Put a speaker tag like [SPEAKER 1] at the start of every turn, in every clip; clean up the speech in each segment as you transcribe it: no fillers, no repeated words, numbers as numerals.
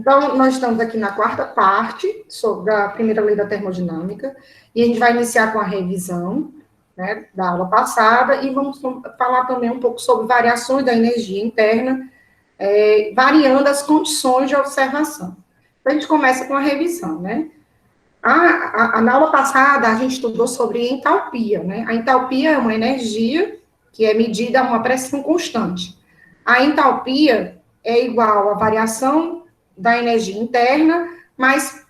[SPEAKER 1] Então, nós estamos aqui na quarta parte sobre a primeira lei da termodinâmica, e a gente vai iniciar com a revisão, né, da aula passada, e vamos falar também um pouco sobre variações da energia interna, variando as condições de observação. Então, a gente começa com a revisão, né? Na aula passada, a gente estudou sobre entalpia, né? A entalpia é uma energia que é medida a uma pressão constante. A entalpia é igual à variação da energia interna, mais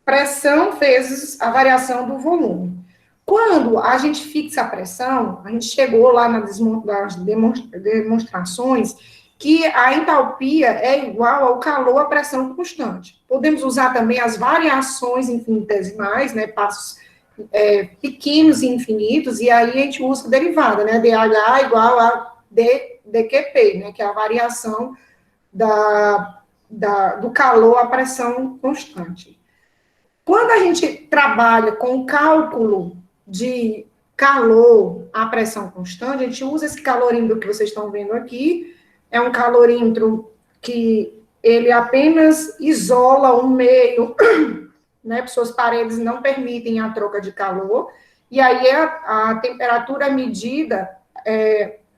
[SPEAKER 1] pressão vezes a variação do volume. Quando a gente fixa a pressão, a gente chegou lá nas demonstrações que a entalpia é igual ao calor à pressão constante. Podemos usar também as variações infinitesimais, né, passos pequenos e infinitos, e aí a gente usa a derivada, né, dH igual a dQp, né, que é a variação do calor à pressão constante. Quando a gente trabalha com o cálculo de calor à pressão constante, a gente usa esse calorímetro que vocês estão vendo aqui, é um calorímetro que ele apenas isola um meio, né, suas paredes não permitem a troca de calor, e aí a temperatura é medida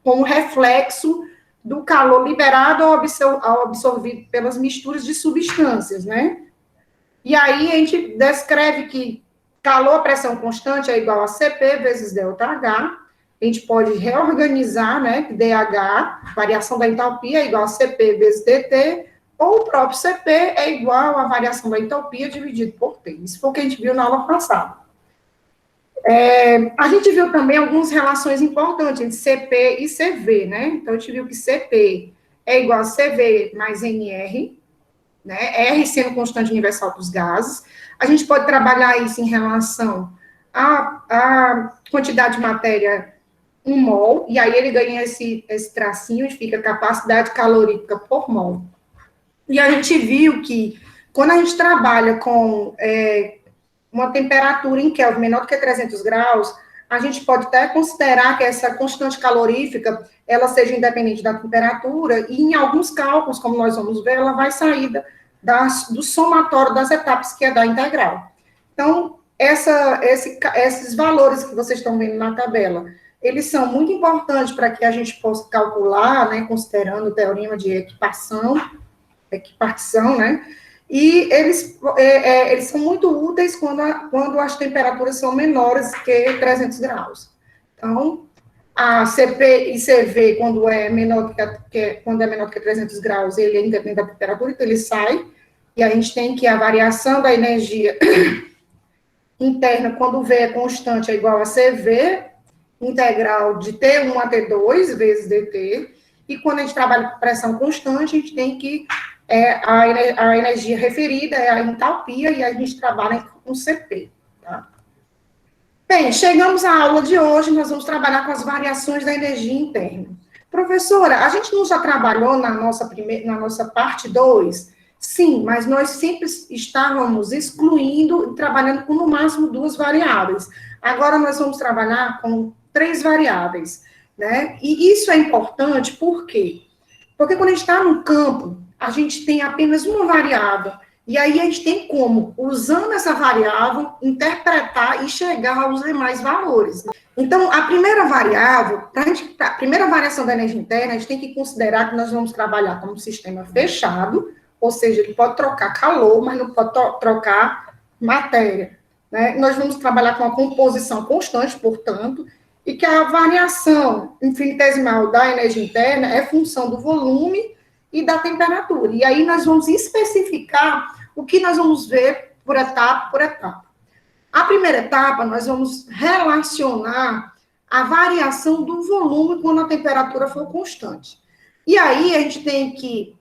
[SPEAKER 1] como reflexo do calor liberado ou absorvido pelas misturas de substâncias, né? E aí a gente descreve que calor a pressão constante é igual a Cp vezes ΔH. A gente pode reorganizar, né? dH, variação da entalpia, é igual a Cp vezes dt, ou o próprio Cp é igual à variação da entalpia dividido por T. Isso foi o que a gente viu na aula passada. A gente viu também algumas relações importantes entre Cp e Cv, né? Então, a gente viu que Cp é igual a Cv mais Nr, né? R sendo constante universal dos gases. A gente pode trabalhar isso em relação à quantidade de matéria 1 mol, e aí ele ganha esse tracinho e fica capacidade calorífica por mol. E a gente viu que quando a gente trabalha com uma temperatura em Kelvin menor do que 300 graus, a gente pode até considerar que essa constante calorífica, ela seja independente da temperatura, e em alguns cálculos, como nós vamos ver, ela vai sair do somatório das etapas, que é da integral. Então, esses valores que vocês estão vendo na tabela, eles são muito importantes para que a gente possa calcular, né, considerando o teorema de equipartição, né, e eles são muito úteis quando as temperaturas são menores que 300 graus. Então, a Cp e Cv, quando é menor que 300 graus, ele é independente da temperatura, então ele sai, e a gente tem que a variação da energia interna, quando V é constante, é igual a Cv, integral de T1 a T2, vezes dt, e quando a gente trabalha com pressão constante, a gente tem que a energia referida é a entalpia, e a gente trabalha com Cp, tá? Bem, chegamos à aula de hoje, nós vamos trabalhar com as variações da energia interna. Professora, a gente não já trabalhou na nossa parte 2? Sim, mas nós sempre estávamos excluindo e trabalhando com, no máximo, 2 variáveis. Agora nós vamos trabalhar com 3 variáveis, né? E isso é importante, por quê? Porque quando a gente está no campo, a gente tem apenas uma variável, e aí a gente tem como, usando essa variável, interpretar e chegar aos demais valores. Então, a primeira variável, a primeira variação da energia interna, a gente tem que considerar que nós vamos trabalhar como um sistema fechado, ou seja, ele pode trocar calor, mas não pode trocar matéria, né? Nós vamos trabalhar com uma composição constante, portanto, e que a variação infinitesimal da energia interna é função do volume e da temperatura. E aí nós vamos especificar o que nós vamos ver por etapa. A primeira etapa, nós vamos relacionar a variação do volume quando a temperatura for constante. E aí a gente tem que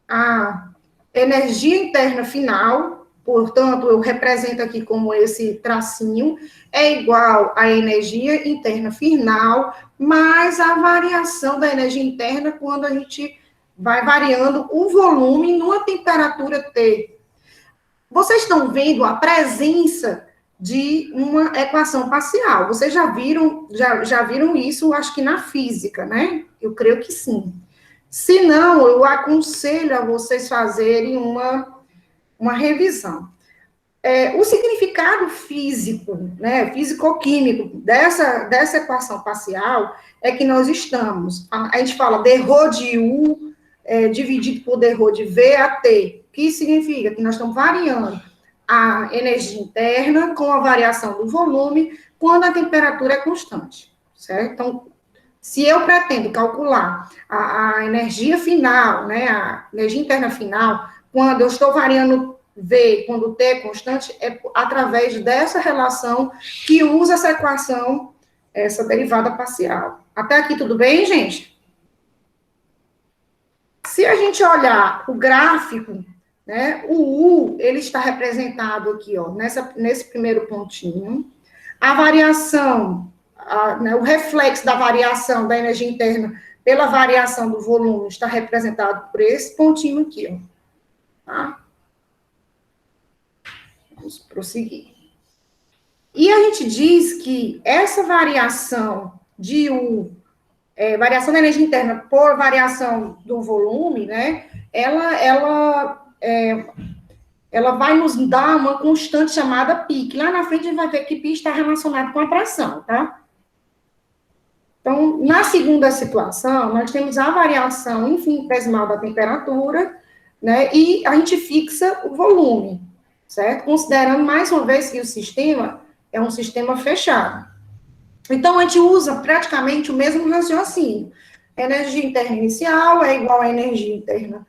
[SPEAKER 1] a energia interna final, portanto, eu represento aqui como esse tracinho, é igual à energia interna final, mais a variação da energia interna quando a gente vai variando o volume numa temperatura T. Vocês estão vendo a presença de uma equação parcial. Vocês já viram isso, acho que na física, né? Eu creio que sim. Se não, eu aconselho a vocês fazerem uma uma revisão. O significado físico, né, físico-químico dessa equação parcial é que nós estamos, a gente fala dρ de U dividido por dρ de V a T, que significa que nós estamos variando a energia interna com a variação do volume quando a temperatura é constante, certo? Então, se eu pretendo calcular a energia final, né, a energia interna final, quando eu estou variando V, quando o T é constante, é através dessa relação que usa essa equação, essa derivada parcial. Até aqui tudo bem, gente? Se a gente olhar o gráfico, né, o U, ele está representado aqui, ó, nesse primeiro pontinho. A variação, né, o reflexo da variação da energia interna pela variação do volume está representado por esse pontinho aqui, ó. Tá? Vamos prosseguir. E a gente diz que essa variação de U, variação da energia interna por variação do volume, né, ela vai nos dar uma constante chamada π, que lá na frente a gente vai ver que π está relacionado com a pressão, tá? Então, na segunda situação, nós temos a variação infinitesimal da temperatura, né, e a gente fixa o volume, certo? Considerando, mais uma vez, que o sistema é um sistema fechado. Então, a gente usa praticamente o mesmo raciocínio. A energia interna inicial é igual à energia interna,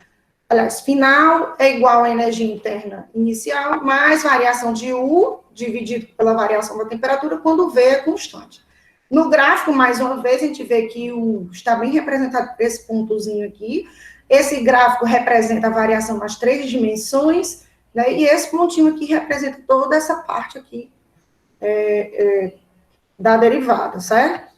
[SPEAKER 1] aliás, final é igual à energia interna inicial, mais variação de U, dividido pela variação da temperatura, quando V é constante. No gráfico, mais uma vez, a gente vê que o está bem representado por esse pontozinho aqui. Esse gráfico representa a variação nas 3 dimensões, né? E esse pontinho aqui representa toda essa parte aqui da derivada, certo?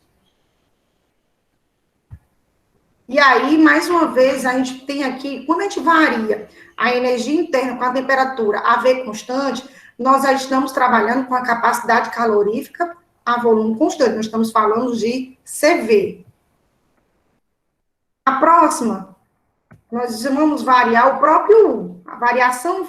[SPEAKER 1] E aí, mais uma vez, a gente tem aqui, quando a gente varia a energia interna com a temperatura a V constante, nós já estamos trabalhando com a capacidade calorífica a volume constante. Nós estamos falando de CV. A próxima, nós vamos variar o próprio U. A variação,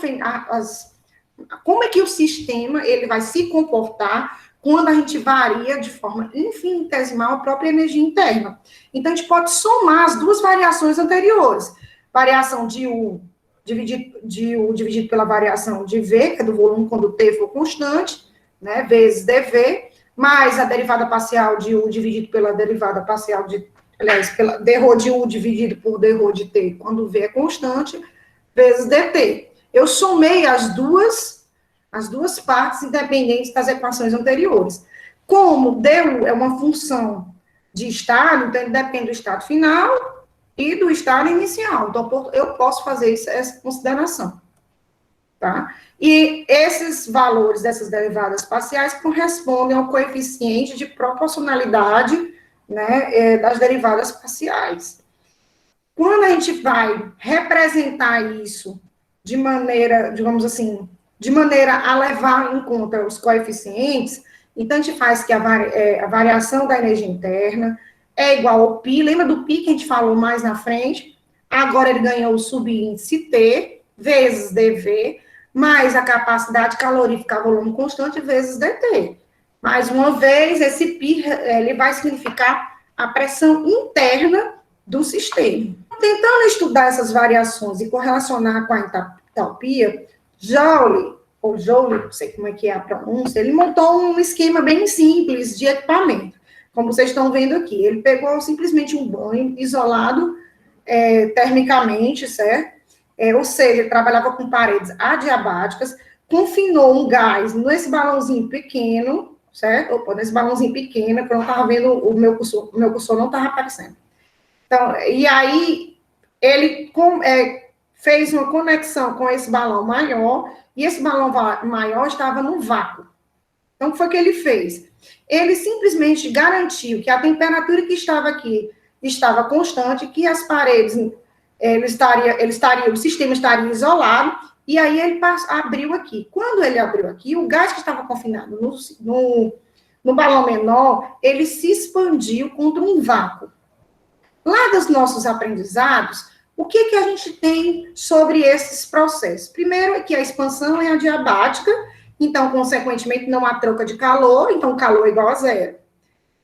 [SPEAKER 1] como é que o sistema ele vai se comportar quando a gente varia de forma infinitesimal a própria energia interna. Então, a gente pode somar as duas variações anteriores. Variação de U dividido pela variação de V, que é do volume quando o T for constante, né, vezes dV, mais a derivada parcial de U dividido pela derivada parcial de, aliás, pela dρ de U dividido por dρ de T, quando V é constante, vezes dt. Eu somei as duas partes independentes das equações anteriores. Como du é uma função de estado, então ele depende do estado final e do estado inicial. Então, eu posso fazer essa consideração. Tá? E esses valores dessas derivadas parciais correspondem ao coeficiente de proporcionalidade, né, das derivadas parciais. Quando a gente vai representar isso de maneira, digamos assim, de maneira a levar em conta os coeficientes, então a gente faz que a variação da energia interna é igual ao π, lembra do π que a gente falou mais na frente? Agora ele ganhou o subíndice T, vezes dV, mais a capacidade calorífica a volume constante, vezes dt. Mais uma vez, esse π ele vai significar a pressão interna do sistema. Tentando estudar essas variações e correlacionar com a entalpia, Joule, ou Joule, não sei como é que é a pronúncia, ele montou um esquema bem simples de equipamento, como vocês estão vendo aqui. Ele pegou simplesmente um banho isolado termicamente, certo? Ou seja, ele trabalhava com paredes adiabáticas, confinou um gás nesse balãozinho pequeno, certo? Opa, nesse balãozinho pequeno, que eu não estava vendo, o meu cursor não estava aparecendo. Então, e aí, ele fez uma conexão com esse balão maior, e esse balão maior estava no vácuo. Então, o que foi que ele fez? Ele simplesmente garantiu que a temperatura que estava aqui estava constante, que as paredes, o sistema estaria isolado, e aí ele abriu aqui. Quando ele abriu aqui, o gás que estava confinado no balão menor, ele se expandiu contra um vácuo. Lá dos nossos aprendizados, O que a gente tem sobre esses processos? Primeiro é que a expansão é adiabática, então, consequentemente, não há troca de calor, então o calor é igual a zero.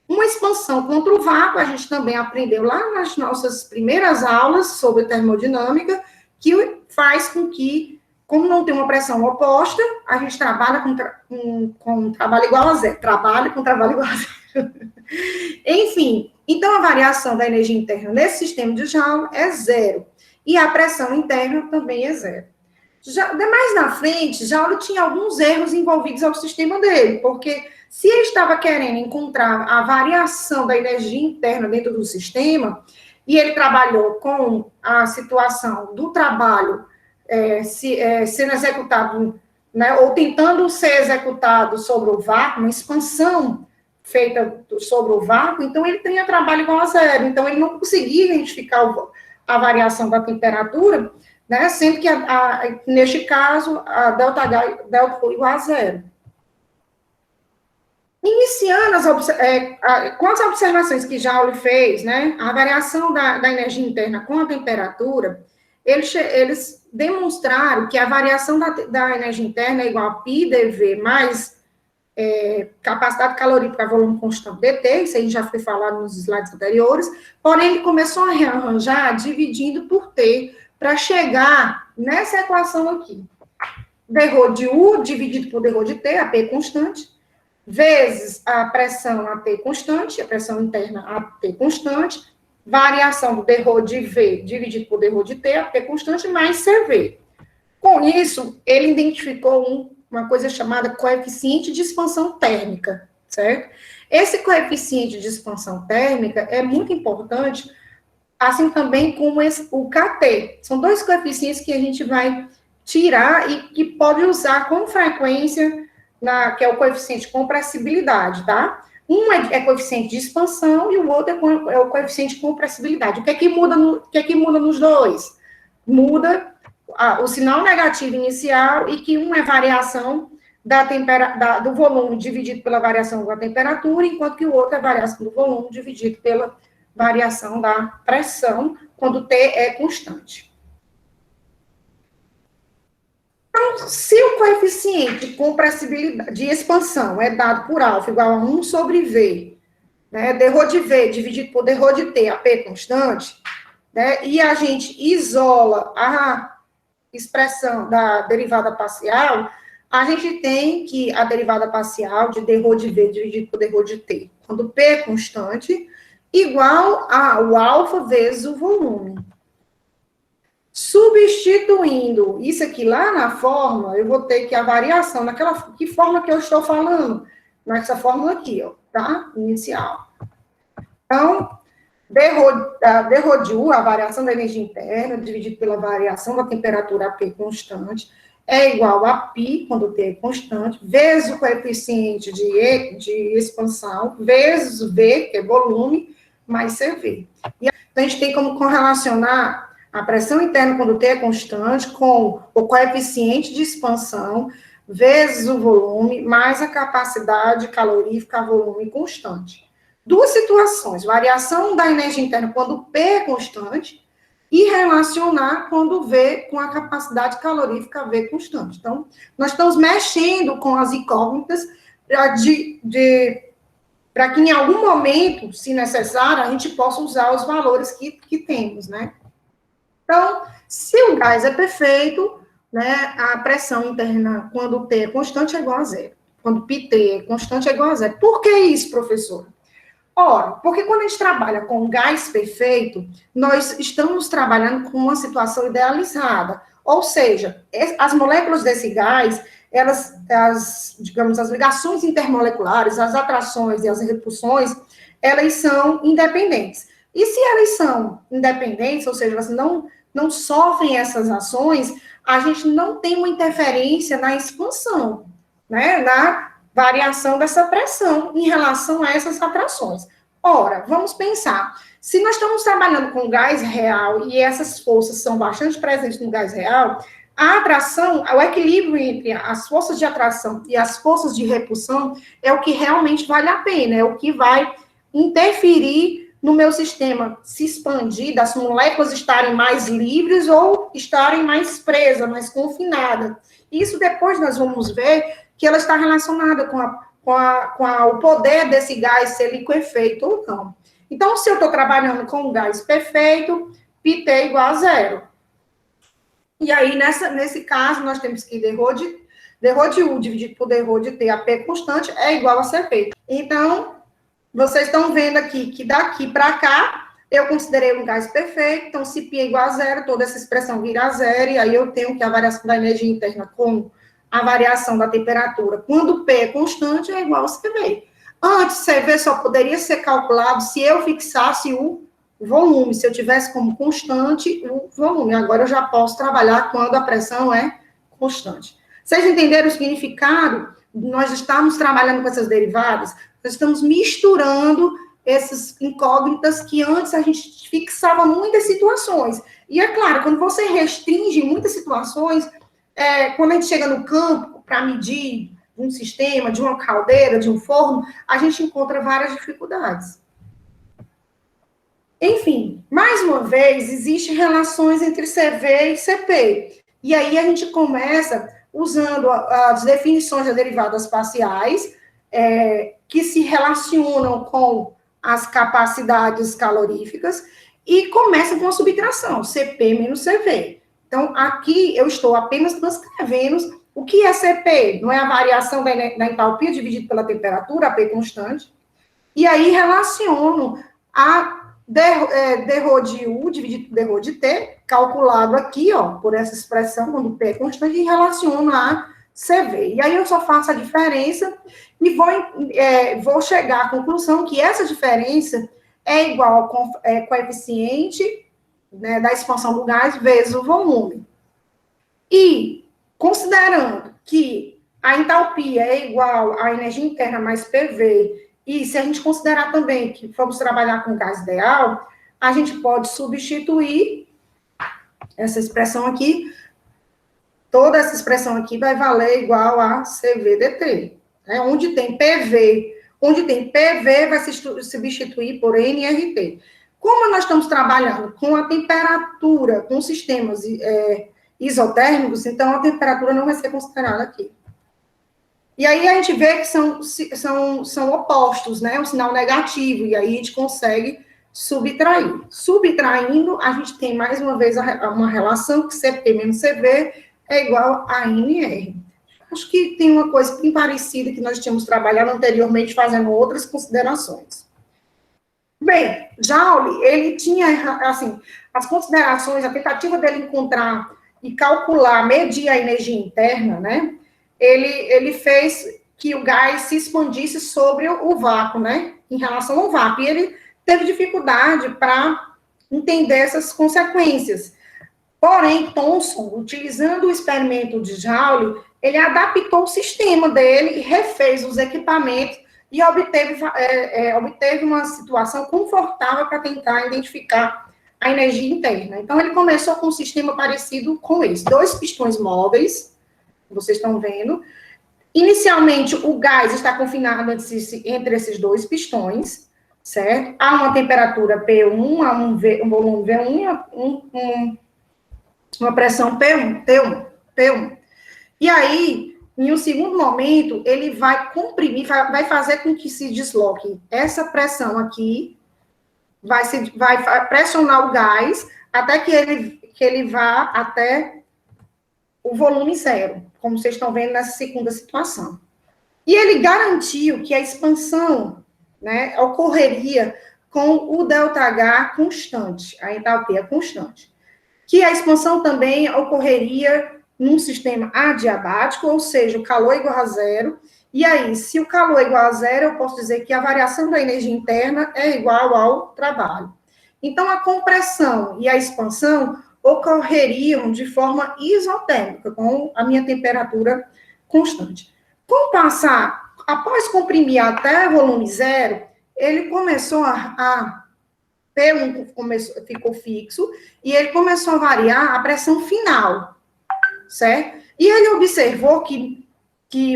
[SPEAKER 1] Uma expansão contra o vácuo, a gente também aprendeu lá nas nossas primeiras aulas sobre termodinâmica, que faz com que, como não tem uma pressão oposta, a gente trabalha com trabalho igual a zero. Trabalha com trabalho igual a zero. Enfim, então a variação da energia interna nesse sistema de Joule é zero. E a pressão interna também é zero. Já, mais na frente, Joule tinha alguns erros envolvidos ao sistema dele, porque se ele estava querendo encontrar a variação da energia interna dentro do sistema, e ele trabalhou com a situação do trabalho sendo executado, né, ou tentando ser executado sobre o vácuo, uma expansão feita sobre o vácuo, então ele tinha trabalho igual a zero, então ele não conseguia identificar a variação da temperatura, né, sendo que, neste caso, a delta foi igual a zero. Iniciando com as observações que Joule fez, né, a variação da energia interna com a temperatura, eles demonstraram que a variação da energia interna é igual a πdV mais capacidade calorífica a volume constante dt, isso aí já foi falado nos slides anteriores, porém ele começou a rearranjar dividindo por T, para chegar nessa equação aqui. dρ de U dividido por dρ de T, a P constante, vezes a pressão AT constante, a pressão interna AT constante, variação do dρ de V dividido por dρ de T, a P constante, mais CV. Com isso, ele identificou uma coisa chamada coeficiente de expansão térmica, certo? Esse coeficiente de expansão térmica é muito importante, assim também como o KT. São dois coeficientes que a gente vai tirar e que pode usar com frequência, que é o coeficiente de compressibilidade, tá? Um é coeficiente de expansão e o outro é o coeficiente de compressibilidade. O que é que muda nos dois? Muda o sinal negativo inicial e que um é variação do volume dividido pela variação da temperatura, enquanto que o outro é variação do volume dividido pela variação da pressão, quando T é constante. Então, se o coeficiente de compressibilidade de expansão é dado por alfa igual a 1 sobre V, né, dρ de V dividido por dρ de T, a P constante, né, e a gente isola a expressão da derivada parcial, a gente tem que a derivada parcial de dρ de V dividido por dρ de T, quando P é constante, igual ao alfa vezes o volume. Substituindo isso aqui lá na fórmula, eu vou ter que a variação, que forma que eu estou falando? Nessa fórmula aqui, ó, tá? Inicial. Então, dρ de U, a variação da energia interna, dividido pela variação da temperatura P constante, é igual a π, quando T é constante, vezes o coeficiente de expansão, vezes o V, que é volume, mais CV. E a gente tem como correlacionar a pressão interna quando T é constante com o coeficiente de expansão vezes o volume mais a capacidade calorífica a volume constante. Duas situações, variação da energia interna quando P é constante e relacionar quando V com a capacidade calorífica V constante. Então, nós estamos mexendo com as incógnitas para que em algum momento, se necessário, a gente possa usar os valores que temos, né? Então, se o gás é perfeito, né, a pressão interna, quando T é constante, é igual a zero. Quando PT é constante, é igual a zero. Por que isso, professor? Ora, porque quando a gente trabalha com gás perfeito, nós estamos trabalhando com uma situação idealizada. Ou seja, as moléculas desse gás, digamos, as ligações intermoleculares, as atrações e as repulsões, elas são independentes. E se elas são independentes, ou seja, elas não sofrem essas ações, a gente não tem uma interferência na expansão, né, na variação dessa pressão em relação a essas atrações. Ora, vamos pensar, se nós estamos trabalhando com gás real e essas forças são bastante presentes no gás real, a atração, o equilíbrio entre as forças de atração e as forças de repulsão é o que realmente vale a pena, é o que vai interferir no meu sistema se expandir, das moléculas estarem mais livres ou estarem mais presas, mais confinadas. Isso depois nós vamos ver que ela está relacionada com o poder desse gás ser liquefeito ou não. Então, se eu estou trabalhando com um gás perfeito, πT igual a zero. E aí, nesse caso, nós temos que dρ de U dividido por dρ de T, a P constante, é igual a Cp. Então, vocês estão vendo aqui que daqui para cá, eu considerei um gás perfeito, então se π é igual a zero, toda essa expressão vira zero, e aí eu tenho que a variação da energia interna com a variação da temperatura, quando P é constante, é igual a CV. Antes, CV só poderia ser calculado se eu fixasse o volume, se eu tivesse como constante o volume. Agora eu já posso trabalhar quando a pressão é constante. Vocês entenderam o significado? Nós estamos trabalhando com essas derivadas, nós estamos misturando essas incógnitas que antes a gente fixava muitas situações. E é claro, quando você restringe muitas situações, quando a gente chega no campo para medir um sistema, de uma caldeira, de um forno, a gente encontra várias dificuldades. Enfim, mais uma vez, existem relações entre CV e CP. E aí a gente começa usando as definições das derivadas parciais, que se relacionam com as capacidades caloríficas, e começa com a subtração, CP menos CV. Então, aqui eu estou apenas transcrevendo o que é CP, não é a variação da entalpia dividida pela temperatura, a P constante, e aí relaciono a dρ de U dividido por dρ de T, calculado aqui, ó, por essa expressão, quando P é constante, e relaciono a CV. E aí eu só faço a diferença e vou chegar à conclusão que essa diferença é igual ao coeficiente, né, da expansão do gás vezes o volume. E, considerando que a entalpia é igual à energia interna mais PV, e se a gente considerar também que vamos trabalhar com gás ideal, a gente pode substituir essa expressão aqui, toda essa expressão aqui vai valer igual a CVdt. Né? Onde tem PV vai se substituir por nRT. Como nós estamos trabalhando com a temperatura, com sistemas isotérmicos, então a temperatura não vai ser considerada aqui. E aí a gente vê que são opostos, né? Um sinal negativo, e aí a gente consegue subtrair. Subtraindo, a gente tem mais uma vez uma relação que CP menos CV é igual a NR. Acho que tem uma coisa bem parecida que nós tínhamos trabalhado anteriormente, fazendo outras considerações. Bem, Joule, ele tinha, assim, as considerações, a tentativa dele encontrar e calcular, medir a energia interna, né? Ele fez que o gás se expandisse sobre o vácuo, né? Em relação ao vácuo. E ele teve dificuldade para entender essas consequências. Porém, Thomson, utilizando o experimento de Joule, ele adaptou o sistema dele, refez os equipamentos e obteve uma situação confortável para tentar identificar a energia interna. Então, ele começou com um sistema parecido com esse. 2 pistões móveis, vocês estão vendo. Inicialmente, o gás está confinado entre esses 2 pistões, certo? Há uma temperatura P1, há um volume V1, uma pressão P1. E aí, em um segundo momento, ele vai comprimir, vai fazer com que se desloque essa pressão aqui, vai pressionar o gás até que ele vá até o volume zero, como vocês estão vendo nessa segunda situação. E ele garantiu que a expansão, né, ocorreria com o ΔH constante, a entalpia constante. Que a expansão também ocorreria num sistema adiabático, ou seja, o calor igual a zero. E aí, se o calor é igual a zero, eu posso dizer que a variação da energia interna é igual ao trabalho. Então, a compressão e a expansão ocorreriam de forma isotérmica, com a minha temperatura constante. Com o passar, após comprimir até volume zero, ele começou P1 ficou fixo, e ele começou a variar a pressão final, certo? E ele observou que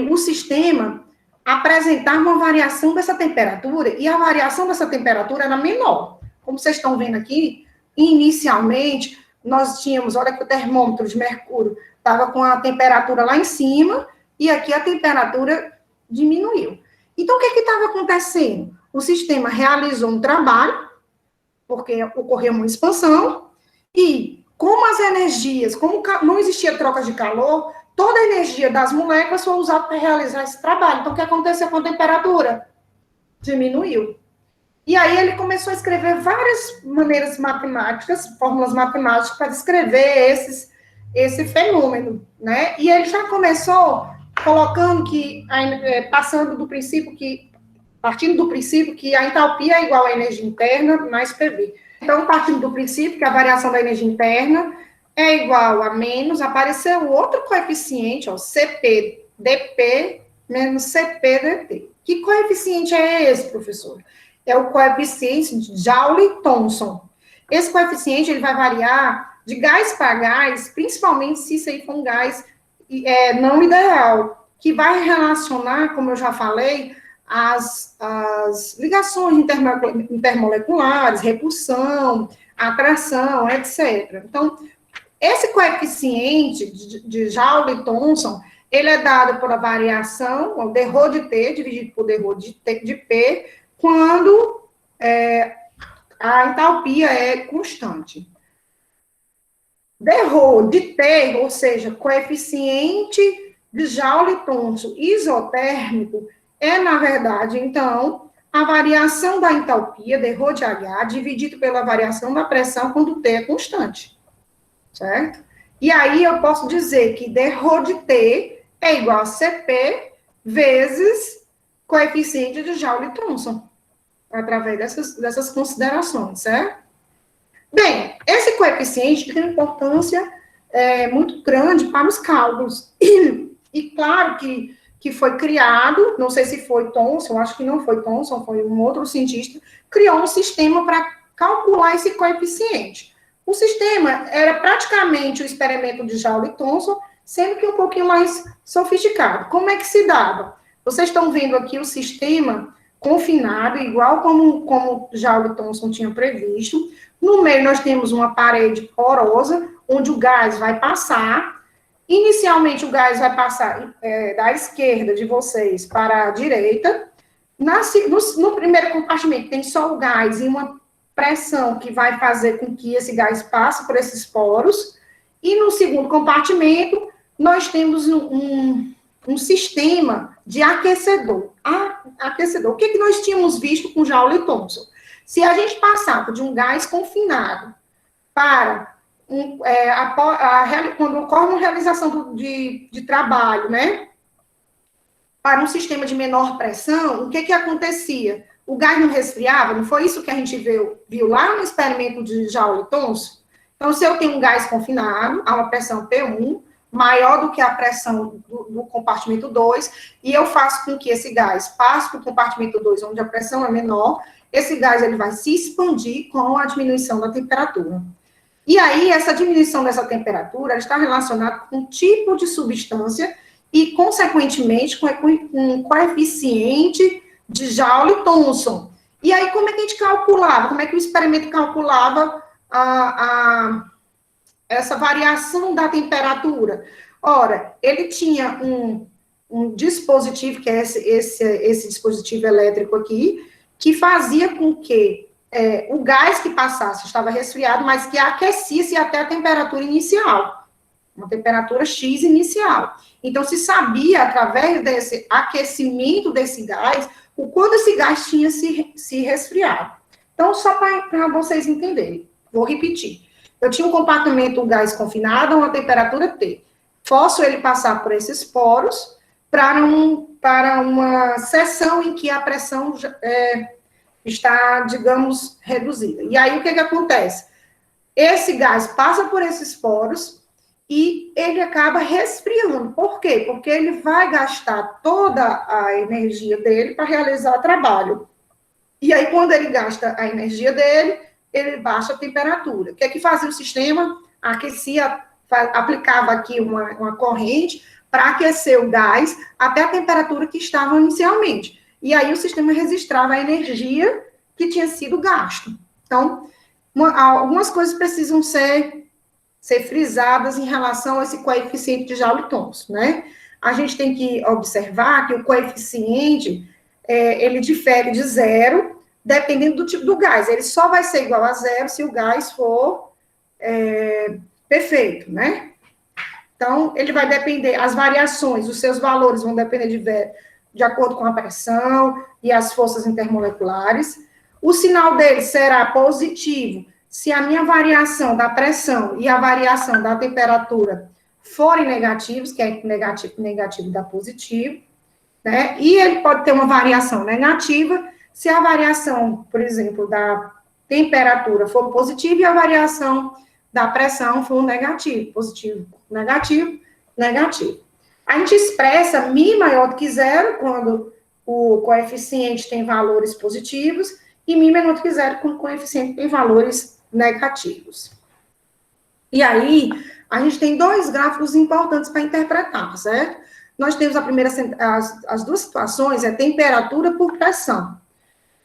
[SPEAKER 1] o sistema apresentava uma variação dessa temperatura, e a variação dessa temperatura era menor. como vocês estão vendo aqui, inicialmente, nós tínhamos, olha que o termômetro de mercúrio estava com a temperatura lá em cima, e aqui a temperatura diminuiu. Então, o que estava acontecendo? O sistema realizou um trabalho, porque ocorreu uma expansão, e como as energias, como não existia troca de calor, toda a energia das moléculas foi usada para realizar esse trabalho. Então, o que aconteceu com a temperatura? Diminuiu. E aí ele começou a escrever várias maneiras matemáticas, fórmulas matemáticas para descrever esse fenômeno, né? E ele já começou colocando que, partindo do princípio que a entalpia é igual à energia interna mais PV. Então, partindo do princípio que a variação da energia interna é igual a menos, apareceu o outro coeficiente, ó, CP-dP menos CP-dt. Que coeficiente é esse, professor? É o coeficiente de Joule-Thomson. Esse coeficiente ele vai variar de gás para gás, principalmente se isso aí for um gás não ideal, que vai relacionar, como eu já falei, as ligações intermoleculares, repulsão, atração, etc. Então, esse coeficiente de Joule-Thomson, ele é dado por a variação, o dρ de T dividido por dρ de P, quando a entalpia é constante. dρ de T, ou seja, coeficiente de Joule-Thomson isotérmico, é, na verdade, então, a variação da entalpia, dρ de H, dividido pela variação da pressão quando T é constante. Certo? E aí eu posso dizer que dρ de T é igual a CP vezes coeficiente de Joule-Thomson, através dessas considerações, certo? Bem, esse coeficiente tem uma importância muito grande para os cálculos. E claro que foi criado, não sei se foi Thomson, acho que não foi Thomson, foi um outro cientista, criou um sistema para calcular esse coeficiente. O sistema era praticamente o experimento de Joule-Thomson, sendo que um pouquinho mais sofisticado. Como é que se dava? Vocês estão vendo aqui o sistema confinado, igual como Joule-Thomson tinha previsto. No meio nós temos uma parede porosa, onde o gás vai passar. Inicialmente o gás vai passar da esquerda de vocês para a direita. No primeiro compartimento tem só o gás e uma pressão que vai fazer com que esse gás passe por esses poros. E no segundo compartimento, nós temos um sistema de aquecedor. Aquecedor. O que nós tínhamos visto com Joule-Thomson? Se a gente passava de um gás confinado para quando ocorre uma realização de trabalho, né? Para um sistema de menor pressão, o que acontecia? O gás não resfriava, não foi isso que a gente viu lá no experimento de Joule-Thomson? Então, se eu tenho um gás confinado a uma pressão P1, maior do que a pressão do compartimento 2, e eu faço com que esse gás passe para o compartimento 2, onde a pressão é menor, esse gás ele vai se expandir com a diminuição da temperatura. E aí, essa diminuição dessa temperatura está relacionada com o tipo de substância e, consequentemente, com um coeficiente de Joule-Thomson. E aí, como é que a gente calculava? Como é que o experimento calculava essa variação da temperatura? Ora, ele tinha um dispositivo, que é esse dispositivo elétrico aqui, que fazia com que o gás que passasse estava resfriado, mas que aquecesse até a temperatura inicial, uma temperatura X inicial. Então, se sabia, através desse aquecimento desse gás, o quanto esse gás tinha se resfriado. Então, só para vocês entenderem, vou repetir. Eu tinha um compartimento gás confinado a uma temperatura T. Forço ele passar por esses poros para uma seção em que a pressão está, digamos, reduzida. E aí, o que acontece? Esse gás passa por esses poros e ele acaba resfriando. Por quê? Porque ele vai gastar toda a energia dele para realizar o trabalho. E aí, quando ele gasta a energia dele, ele baixa a temperatura. O que é que fazia o sistema? Aquecia, aplicava aqui uma corrente para aquecer o gás até a temperatura que estava inicialmente. E aí o sistema registrava a energia que tinha sido gasto. Então, algumas coisas precisam ser frisadas em relação a esse coeficiente de Joule-Thomson, né? A gente tem que observar que o coeficiente, ele difere de zero, dependendo do tipo do gás. Ele só vai ser igual a zero se o gás for perfeito, né? Então, ele vai depender, as variações, os seus valores vão depender de acordo com a pressão e as forças intermoleculares. O sinal dele será positivo se a minha variação da pressão e a variação da temperatura forem negativos, que é negativo dá positivo, né? E ele pode ter uma variação negativa se a variação, por exemplo, da temperatura for positiva e a variação da pressão for negativo, positivo, negativo, negativo. A gente expressa μ maior do que zero quando o coeficiente tem valores positivos e μ menor do que zero quando o coeficiente tem valores negativos. E aí, a gente tem dois gráficos importantes para interpretar, certo? Nós temos as duas situações, é temperatura por pressão.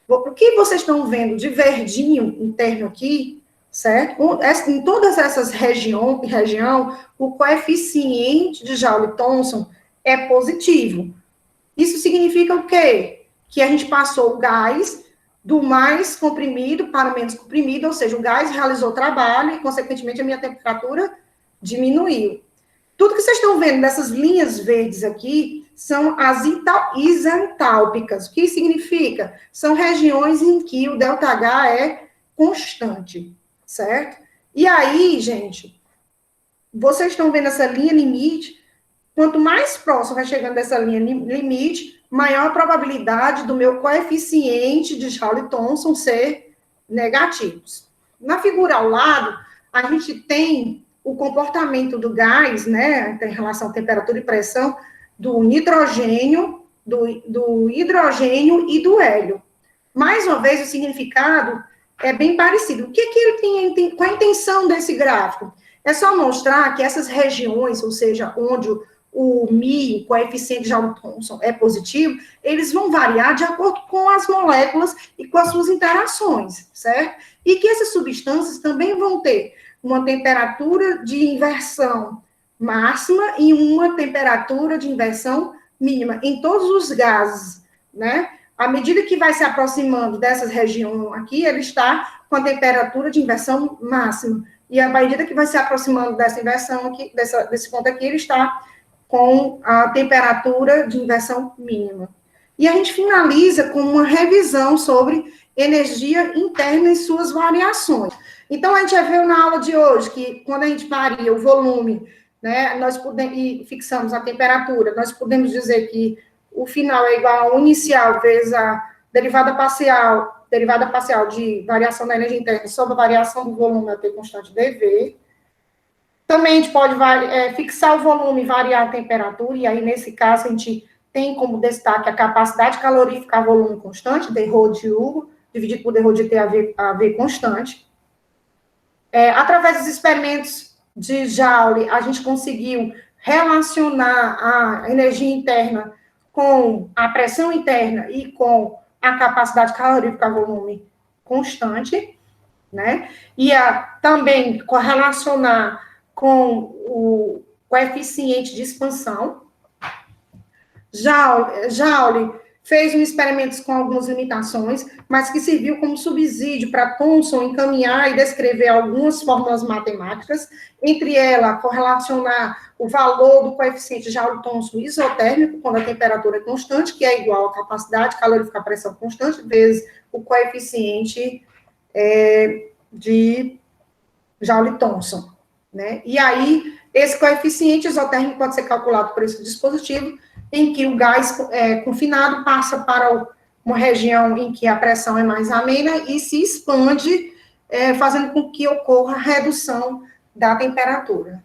[SPEAKER 1] O que vocês estão vendo de verdinho interno aqui, certo? Em todas essas região, o coeficiente de Joule-Thomson é positivo. Isso significa o quê? Que a gente passou o gás do mais comprimido para o menos comprimido, ou seja, o gás realizou o trabalho e, consequentemente, a minha temperatura diminuiu. Tudo que vocês estão vendo dessas linhas verdes aqui são as isentálpicas. O que significa? São regiões em que o ΔH é constante, certo? E aí, gente, vocês estão vendo essa linha limite, quanto mais próximo vai chegando dessa linha limite, maior a probabilidade do meu coeficiente de Joule-Thomson ser negativos. Na figura ao lado, a gente tem o comportamento do gás, né, em relação à temperatura e pressão, do nitrogênio, do hidrogênio e do hélio. Mais uma vez, o significado é bem parecido. O que ele tem, qual a intenção desse gráfico? É só mostrar que essas regiões, ou seja, onde o μ, coeficiente de Joule-Thomson, é positivo, eles vão variar de acordo com as moléculas e com as suas interações, certo? E que essas substâncias também vão ter uma temperatura de inversão máxima e uma temperatura de inversão mínima em todos os gases, né? À medida que vai se aproximando dessas regiões aqui, ele está com a temperatura de inversão máxima. E à medida que vai se aproximando dessa inversão aqui, desse ponto aqui, ele está com a temperatura de inversão mínima. E a gente finaliza com uma revisão sobre energia interna e suas variações. Então, a gente já viu na aula de hoje que quando a gente varia o volume, né, e fixamos a temperatura, nós podemos dizer que o final é igual ao inicial vezes a derivada parcial de variação da energia interna sobre a variação do volume até constante dV. Também a gente pode fixar o volume e variar a temperatura, e aí, nesse caso, a gente tem como destaque a capacidade calorífica a volume constante, dρ de U, dividido por dρ de T a V constante. Através dos experimentos de Joule, a gente conseguiu relacionar a energia interna com a pressão interna e com a capacidade calorífica a volume constante, né? E também correlacionar com o coeficiente de expansão. Joule fez experimentos com algumas limitações, mas que serviu como subsídio para Thomson encaminhar e descrever algumas fórmulas matemáticas, entre elas, correlacionar o valor do coeficiente de Joule-Thomson isotérmico, quando a temperatura é constante, que é igual à capacidade calorifica a pressão constante, vezes o coeficiente de Joule-Thomson, né? E aí, esse coeficiente isotérmico pode ser calculado por esse dispositivo, em que o gás confinado passa para uma região em que a pressão é mais amena e se expande, fazendo com que ocorra a redução da temperatura.